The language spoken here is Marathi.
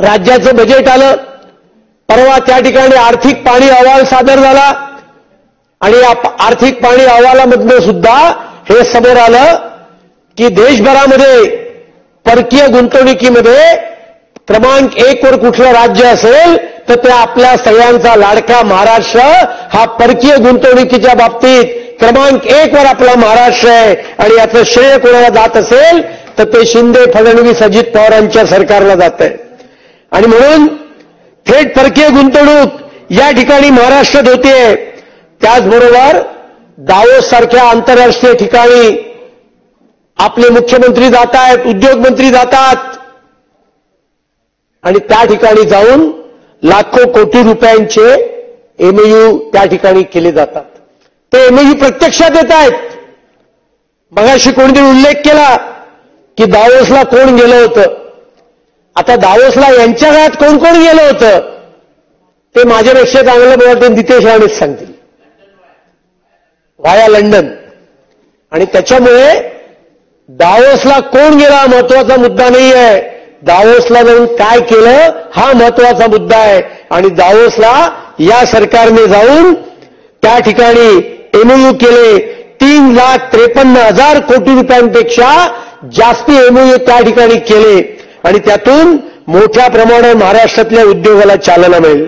राज्याचं बजेट आलं. परवा त्या ठिकाणी आर्थिक पाणी अहवाल सादर झाला आणि या आर्थिक पाणी अहवालामधनं सुद्धा हे समोर आलं की देशभरामध्ये परकीय गुंतवणुकीमध्ये क्रमांक 1 वर कुठलं राज्य असेल तर ते आपल्या सगळ्यांचा लाडका महाराष्ट्र हा परकीय गुंतवणुकीच्या बाबतीत क्रमांक 1 वर आपला महाराष्ट्र आहे. आणि याचं श्रेय कोणाला जात असेल तर ते शिंदे, फडणवीस, अजित पवारांच्या सरकारला जात आहे. आणि म्हणून थेट परकीय गुंतवणूक या ठिकाणी महाराष्ट्रात होतीये. त्याचबरोबर दावोस सारख्या आंतरराष्ट्रीय ठिकाणी आपले मुख्यमंत्री जात आहेत, उद्योगमंत्री जातात आणि त्या ठिकाणी जाऊन लाखो कोटी रुपयांचे एमओयू त्या ठिकाणी केले जातात. ते एमओयू प्रत्यक्षात येत आहेत. मगाशी कोणीतरी उल्लेख केला की दावोसला कोण गेलं होतं. आता दावोसला यांच्या काळात कोण कोण गेलं होतं ते माझ्यापेक्षा चांगलं मला वाटतं नितेश राणेच सांगतील. Via London. आणि त्याच्यामुळे दावोसला कोण गेला महत्वाचा मुद्दा नाही आहे. दावोसला जाऊन काय केलं हा महत्वाचा मुद्दा आहे. आणि दावोसला या सरकारने जाऊन त्या ठिकाणी एमओयू केले. 3,53,000 कोटी रुपयांपेक्षा जास्ती एमओयू त्या ठिकाणी केले आणि त्यातून मोठ्या प्रमाणात महाराष्ट्रातल्या उद्योगाला चालना मिळेल.